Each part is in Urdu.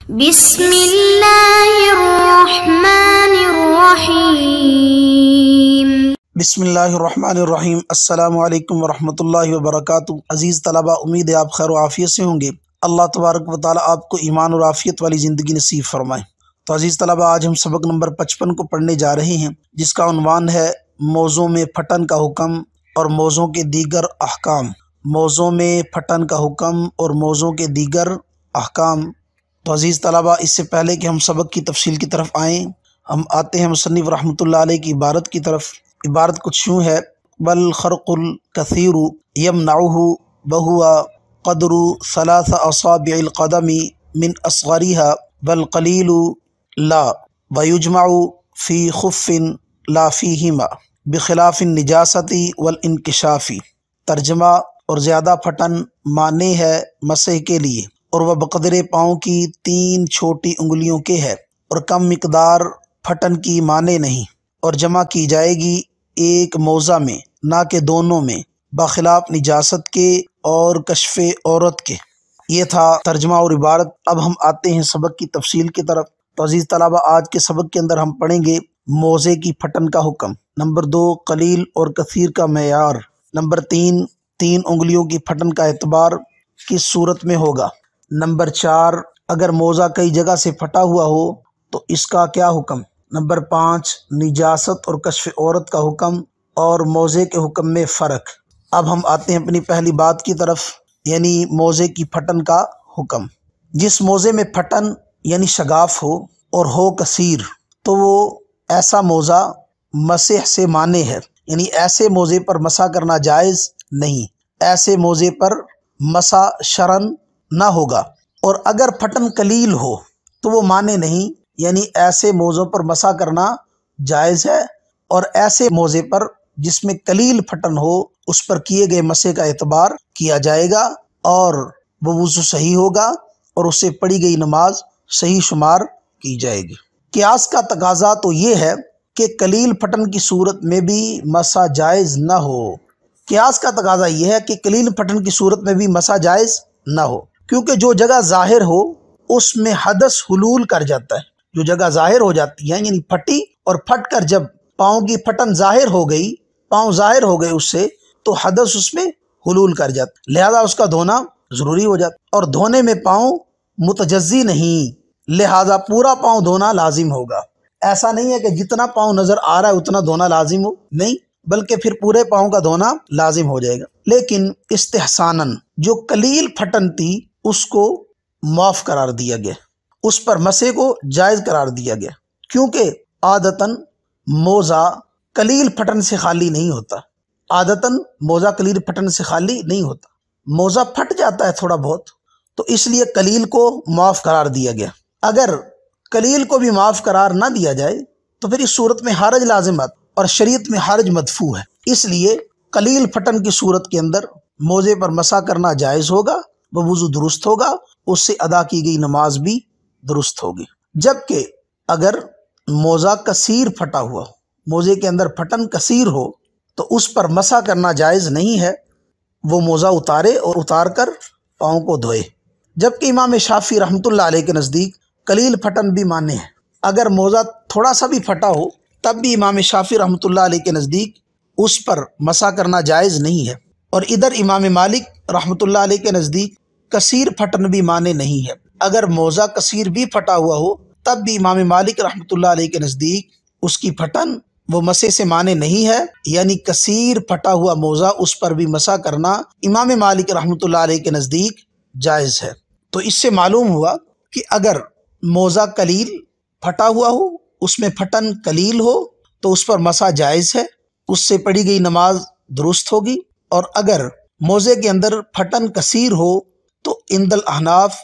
بسم اللہ الرحمن الرحیم۔ بسم اللہ الرحمن الرحیم۔ السلام علیکم ورحمۃ اللہ وبرکاتہ۔ عزیز طلبہ، امید ہے آپ خیر و عافیت سے ہوں گے۔ اللہ تبارک و تعالیٰ آپ کو ایمان اور عافیت والی زندگی نصیب فرمائے۔ تو عزیز طلبہ، آج ہم سبق نمبر 55 کو پڑھنے جا رہے ہیں، جس کا عنوان ہے موضوع میں پھٹن کا حکم اور موضوع کے دیگر احکام۔ موضوع میں پھٹن کا حکم اور موضوع کے دیگر احکام۔ تو عزیز طلبہ، اس سے پہلے کہ ہم سبق کی تفصیل کی طرف آئیں، ہم آتے ہیں مصنف رحمۃ اللہ علیہ کی عبارت کی طرف۔ عبارت کچھ یوں ہے: والخرق الکثیر یمنعہ وہو قدر ثلاث اصابع القدم من اصغرها والقلیل لا ویجمع فی خف لا فیہما بخلاف النجاست والانکشاف۔ ترجمہ: اور زیادہ پھٹن مانع ہے مسح کے لیے، اور وہ بقدر پاؤں کی 3 چھوٹی انگلیوں کے ہے، اور کم مقدار پھٹن کی مانع نہیں، اور جمع کی جائے گی ایک موضع میں نہ کہ دونوں میں، بخلاف نجاست کے اور کشف عورت کے۔ یہ تھا ترجمہ اور عبارت۔ اب ہم آتے ہیں سبق کی تفصیل کی طرف۔ تو عزیز طلبہ، آج کے سبق کے اندر ہم پڑھیں گے موضع کی پھٹن کا حکم۔ نمبر 2، قلیل اور کثیر کا معیار۔ نمبر 3، 3 انگلیوں کی پھٹن کا اعتبار کس صورت میں ہوگا۔ نمبر 4، اگر موضع کئی جگہ سے پھٹا ہوا ہو تو اس کا کیا حکم۔ نمبر 5، نجاست اور کشف عورت کا حکم اور موضع کے حکم میں فرق۔ اب ہم آتے ہیں اپنی پہلی بات کی طرف، یعنی موضع کی پھٹن کا حکم۔ جس موضع میں پھٹن یعنی شگاف ہو اور ہو کثیر، تو وہ ایسا موضع مسح سے مانع ہے، یعنی ایسے موضع پر مسح کرنا جائز نہیں، ایسے موضع پر مسح شرعاً نہ ہوگا۔ اور اگر پھٹن قلیل ہو تو وہ مانع نہیں، یعنی ایسے موضوع پر مسح کرنا جائز ہے، اور ایسے موضع پر جس میں قلیل پھٹن ہو اس پر کیے گئے مسح کا اعتبار کیا جائے گا، اور وہ وضو صحیح ہوگا اور اس سے پڑھی گئی نماز صحیح شمار کی جائے گی۔ قیاس کا تقاضا تو یہ ہے کہ قلیل پھٹن کی صورت میں بھی مسح جائز نہ ہو۔ قیاس کا تقاضا یہ ہے کہ قلیل پھٹن کی صورت میں بھی مسح جائز نہ ہو، کیونکہ جو جگہ ظاہر ہو اس میں حدث حلول کر جاتا ہے۔ جو جگہ ظاہر ہو جاتی ہے، یعنی پھٹی اور پھٹ کر جب پاؤں کی پھٹن ظاہر ہو گئی، پاؤں ظاہر ہو گئے اس سے، تو حدث اس میں حلول کر جاتا، لہذا اس کا دھونا ضروری ہو جاتا، اور دھونے میں پاؤں متجزی نہیں، لہذا پورا پاؤں دھونا لازم ہوگا۔ ایسا نہیں ہے کہ جتنا پاؤں نظر آ رہا ہے اتنا دھونا لازم ہو، نہیں، بلکہ پھر پورے پاؤں کا دھونا لازم ہو جائے گا۔ لیکن استحساناً جو قلیل پھٹن تھی اس کو معاف قرار دیا گیا، اس پر مسح کو جائز قرار دیا گیا، کیونکہ عادتاً موضع قلیل پھٹن سے خالی نہیں ہوتا۔ عادتاً موضع قلیل پھٹن سے خالی نہیں ہوتا، موضع پھٹ جاتا ہے تھوڑا بہت، تو اس لیے قلیل کو معاف قرار دیا گیا۔ اگر قلیل کو بھی معاف قرار نہ دیا جائے تو پھر اس صورت میں حرج لازمات، اور شریعت میں حرج مدفوع ہے، اس لیے قلیل پھٹن کی صورت کے اندر موضع پر مسح کرنا جائز ہوگا، وہ وضو درست ہوگا، اس سے ادا کی گئی نماز بھی درست ہوگی۔ جبکہ اگر موضع کثیر پھٹا ہوا ہو، موضع کے اندر پھٹن کثیر ہو، تو اس پر مسح کرنا جائز نہیں ہے، وہ موضع اتارے اور اتار کر پاؤں کو دھوئے۔ جبکہ امام شافعی رحمۃ اللہ علیہ کے نزدیک قلیل پھٹن بھی مانع ہے، اگر موضع تھوڑا سا بھی پھٹا ہو تب بھی امام شافعی رحمۃ اللہ علیہ کے نزدیک اس پر مسح کرنا جائز نہیں ہے۔ اور ادھر امام مالک رحمۃ اللہ علیہ کے نزدیک کثیر پھٹن بھی مانع نہیں ہے، اگر موضع کثیر بھی پھٹا ہوا ہو تب بھی امام مالک رحمۃ اللہ علیہ کے نزدیک اس کی پھٹن وہ مسح سے مانع نہیں ہے، یعنی کثیر پھٹا ہوا موضع اس پر بھی مسح کرنا امام مالک رحمۃ اللہ علیہ کے نزدیک جائز ہے۔ تو اس سے معلوم ہوا کہ اگر موضع قلیل پھٹا ہوا ہو، اس میں پھٹن قلیل ہو، تو اس پر مسح جائز ہے، اس سے پڑھی گئی نماز درست ہوگی۔ اور اگر موضع کے اندر پھٹن کثیر ہو تو عند الاحناف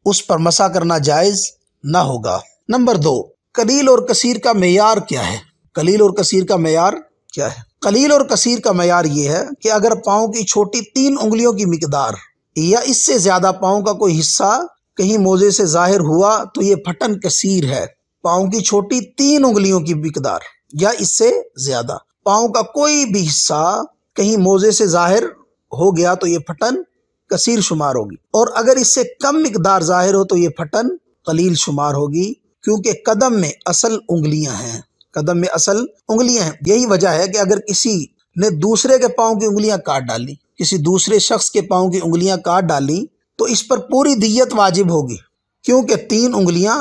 اس پر مسح کرنا جائز نہ ہوگا۔ نمبر 2، قلیل اور کثیر کا معیار کیا ہے۔ قلیل اور کثیر کا معیار کیا ہے؟ قلیل اور کثیر کا معیار یہ ہے کہ اگر پاؤں کی چھوٹی 3 انگلیوں کی مقدار یا اس سے زیادہ پاؤں کا کوئی حصہ کہیں موضع سے ظاہر ہوا تو یہ پھٹن کثیر ہے۔ پاؤں کی چھوٹی 3 انگلیوں کی مقدار یا اس سے زیادہ پاؤں کا کوئی بھی حصہ کہیں موضع سے ظاہر ہو گیا تو یہ پھٹن کثیر شمار ہوگی، اور اگر اس سے کم مقدار ظاہر ہو تو یہ پھٹن قلیل شمار ہوگی، کیونکہ قدم میں اصل انگلیاں ہیں، قدم میں اصل انگلیاں ہیں۔ یہی وجہ ہے کہ اگر کسی نے دوسرے کے پاؤں کی انگلیاں کاٹ ڈالی، کسی دوسرے شخص کے پاؤں کی انگلیاں کاٹ ڈالی تو اس پر پوری دیت واجب ہوگی، کیونکہ 3 انگلیاں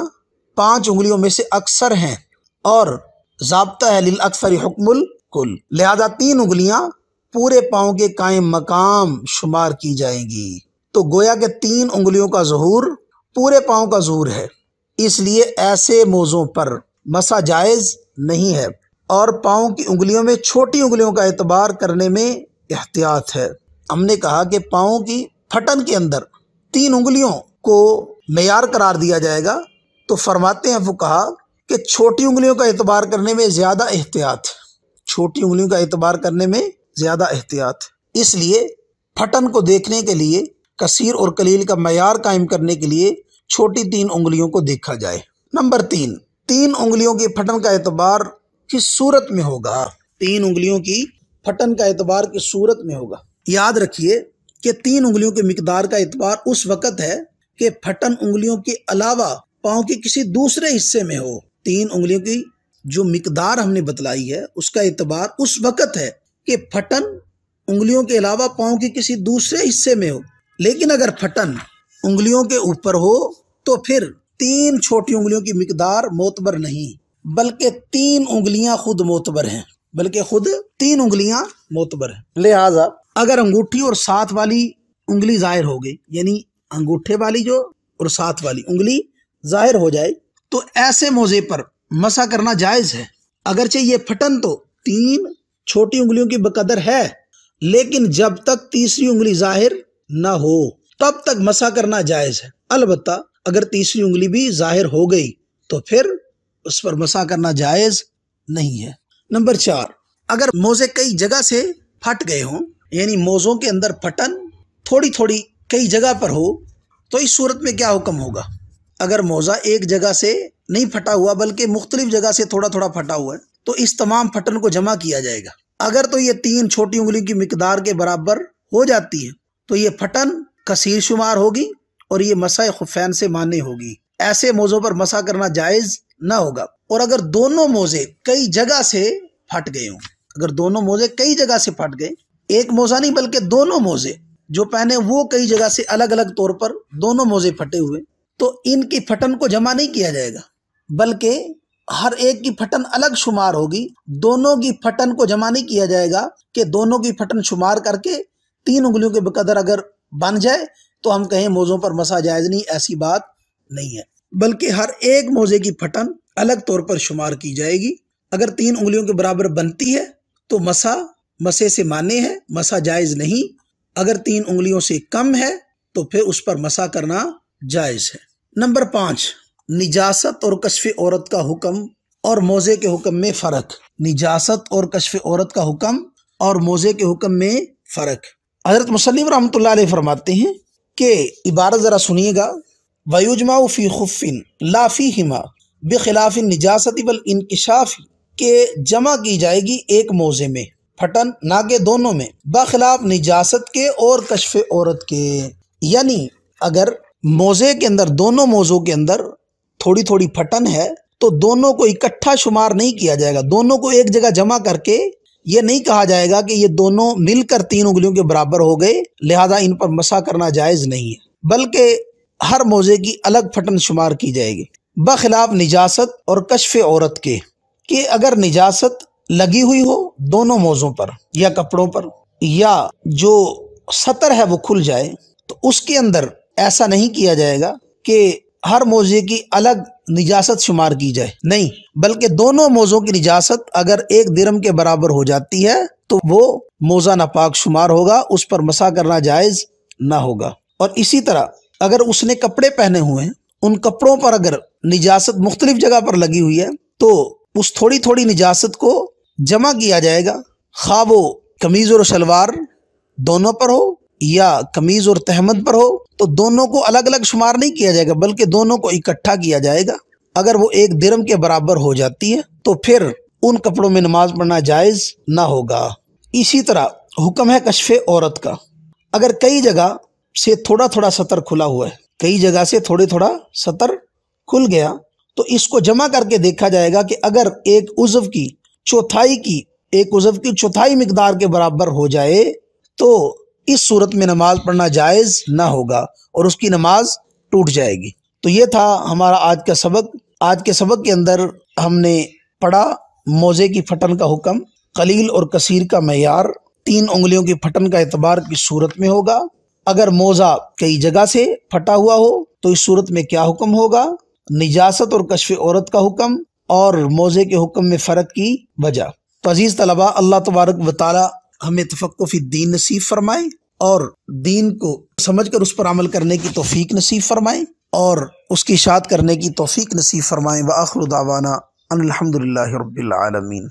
5 انگلیوں میں سے اکثر ہیں اور ضابطہ ہے للاکثر حکم الکل، لہذا 3 انگلیاں پورے پاؤں کے قائم مقام شمار کی جائیں گی۔ تو گویا کہ 3 انگلیوں کا ظہور پورے پاؤں کا ظہور ہے، اس لیے ایسے موضوع پر مسح جائز نہیں ہے، اور پاؤں کی انگلیوں میں چھوٹی انگلیوں کا اعتبار کرنے میں احتیاط ہے۔ ہم نے کہا کہ پاؤں کی پھٹن کے اندر 3 انگلیوں کو معیار قرار دیا جائے گا، تو فرماتے ہیں فقہا کہ چھوٹی انگلیوں کا اعتبار کرنے میں زیادہ احتیاط، چھوٹی انگلیوں کا اعتبار کرنے میں زیادہ احتیاط، اس لیے پھٹن کو دیکھنے کے لیے کثیر اور قلیل کا معیار قائم کرنے کے لیے چھوٹی 3 انگلیوں کو دیکھا جائے۔ نمبر 3 انگلیوں کی پھٹن کا اعتبار کس صورت میں ہوگا؟ 3 انگلیوں کی پھٹن کا اعتبار کس صورت میں ہوگا؟ یاد رکھیے کہ 3 انگلیوں کی مقدار کا اعتبار اس وقت ہے کہ پھٹن انگلیوں کے علاوہ پاؤں کے کسی دوسرے حصے میں ہو۔ 3 انگلیوں کی جو مقدار ہم نے بتلائی ہے اس کا اعتبار اس وقت ہے کہ پھٹن انگلیوں کے علاوہ پاؤں کے کسی دوسرے حصے میں ہو، لیکن اگر پھٹن انگلیوں کے اوپر ہو تو پھر 3 چھوٹی انگلیوں کی مقدار معتبر نہیں، بلکہ 3 انگلیاں خود معتبر ہیں، بلکہ خود 3 انگلیاں معتبر ہیں۔ لہٰذا اگر انگوٹھی اور ساتھ والی انگلی ظاہر ہو گئی، یعنی انگوٹھے والی جو اور ساتھ والی انگلی ظاہر ہو جائے تو ایسے موضع پر مسح کرنا جائز ہے، اگرچہ یہ پھٹن تو 3 چھوٹی انگلیوں کی بقدر ہے، لیکن جب تک تیسری انگلی ظاہر نہ ہو تب تک مسح کرنا جائز ہے۔ البتہ اگر تیسری انگلی بھی ظاہر ہو گئی تو پھر اس پر مسح کرنا جائز نہیں ہے۔ نمبر 4، اگر موزے کئی جگہ سے پھٹ گئے ہوں، یعنی موزوں کے اندر پھٹن تھوڑی تھوڑی کئی جگہ پر ہو، تو اس صورت میں کیا حکم ہوگا؟ اگر موزہ ایک جگہ سے نہیں پھٹا ہوا بلکہ مختلف جگہ سے تھوڑا تھوڑا پھٹا ہوا ہے تو اس تمام پھٹن کو جمع کیا جائے گا۔ اگر تو یہ 3 چھوٹی انگلی کی مقدار کے برابر ہو جاتی ہے تو یہ پھٹن کثیر شمار ہوگی اور یہ مسح خفین سے مانع ہوگی، ایسے موضوع پر مسح کرنا جائز نہ ہوگا۔ اور اگر دونوں موزے کئی جگہ سے پھٹ گئے ہوں، اگر دونوں موزے کئی جگہ سے پھٹ گئے، ایک موزہ نہیں بلکہ دونوں موزے جو پہنے وہ کئی جگہ سے الگ الگ طور پر دونوں موزے پھٹے ہوئے، تو ان کی پھٹن کو جمع نہیں کیا جائے گا بلکہ ہر ایک کی پھٹن الگ شمار ہوگی۔ دونوں کی پھٹن کو جمع نہیں کیا جائے گا کہ دونوں کی پھٹن شمار کر کے 3 انگلیوں کے بقدر اگر بن جائے تو ہم کہیں موزوں پر مسح جائز نہیں، ایسی بات نہیں ہے، بلکہ ہر ایک موزے کی پھٹن الگ طور پر شمار کی جائے گی۔ اگر 3 انگلیوں کے برابر بنتی ہے تو مسح سے مانع ہے، مسح جائز نہیں۔ اگر 3 انگلیوں سے کم ہے تو پھر اس پر مسح کرنا جائز ہے۔ نمبر 5، نجاست اور کشف عورت کا حکم اور موزے کے حکم میں فرق۔ نجاست اور کشف عورت کا حکم اور موزے کے حکم میں فرق۔ حضرت مصنف رحمۃ اللہ علیہ فرماتے ہیں کہ عبارت ذرا سنیے گا، وَيُجْمَعُ فِي خُفٍّ لَا فِيهِمَا بِخِلَافِ النِّجَاسَةِ وَالْإِنْكِشَافِ، کہ جمع کی جائے گی ایک موزے میں پھٹن نہ کہ دونوں میں، بخلاف نجاست کے اور کشف عورت کے۔ یعنی اگر موزے کے اندر، دونوں موزوں کے اندر تھوڑی تھوڑی پھٹن ہے تو دونوں کو اکٹھا شمار نہیں کیا جائے گا، دونوں کو ایک جگہ جمع کر کے یہ نہیں کہا جائے گا کہ یہ دونوں مل کر 3 انگلیوں کے برابر ہو گئے لہذا ان پر مسح کرنا جائز نہیں ہے، بلکہ ہر موزے کی الگ پھٹن شمار کی جائے گی، بخلاف نجاست اور کشف عورت کے، کہ اگر نجاست لگی ہوئی ہو دونوں موزوں پر یا کپڑوں پر، یا جو سطر ہے وہ کھل جائے، تو اس کے اندر ایسا نہیں کیا جائے گا کہ ہر موزے کی الگ نجاست شمار کی جائے، نہیں، بلکہ دونوں موزوں کی نجاست اگر 1 درم کے برابر ہو جاتی ہے تو وہ موزہ ناپاک شمار ہوگا، اس پر مسح کرنا جائز نہ ہوگا۔ اور اسی طرح اگر اس نے کپڑے پہنے ہوئے ہیں، ان کپڑوں پر اگر نجاست مختلف جگہ پر لگی ہوئی ہے تو اس تھوڑی تھوڑی نجاست کو جمع کیا جائے گا، خواہ وہ قمیض اور شلوار دونوں پر ہو یا قمیض اور تہمد پر ہو، تو دونوں کو الگ الگ شمار نہیں کیا جائے گا بلکہ دونوں کو اکٹھا کیا جائے گا۔ اگر وہ 1 درم کے برابر ہو جاتی ہے تو پھر ان کپڑوں میں نماز پڑھنا جائز نہ ہوگا۔ اسی طرح حکم ہے کشف عورت کا۔ اگر کئی جگہ سے تھوڑا تھوڑا سطر کھلا ہوا ہے، کئی جگہ سے تھوڑا سطر کھل گیا تو اس کو جمع کر کے دیکھا جائے گا کہ اگر ایک عضو کی چوتھائی مقدار کے برابر ہو جائے تو اس صورت میں نماز پڑھنا جائز نہ ہوگا اور اس کی نماز ٹوٹ جائے گی۔ تو یہ تھا ہمارا آج کا سبق۔ آج کے سبق کے اندر ہم نے پڑھا موزے کی پھٹن کا حکم، قلیل اور کثیر کا معیار، 3 انگلیوں کی پھٹن کا اعتبار کس صورت میں ہوگا، اگر موزہ کئی جگہ سے پھٹا ہوا ہو تو اس صورت میں کیا حکم ہوگا، نجاست اور کشف عورت کا حکم، اور موزے کے حکم میں فرق کی وجہ۔ تو عزیز طلباء، اللہ تبارک و تعالی ہمیں تفقہ فی الدین نصیب فرمائے اور دین کو سمجھ کر اس پر عمل کرنے کی توفیق نصیب فرمائے اور اس کی اشاعت کرنے کی توفیق نصیب فرمائے۔ وآخر دعوانا ان الحمدللہ رب العالمین۔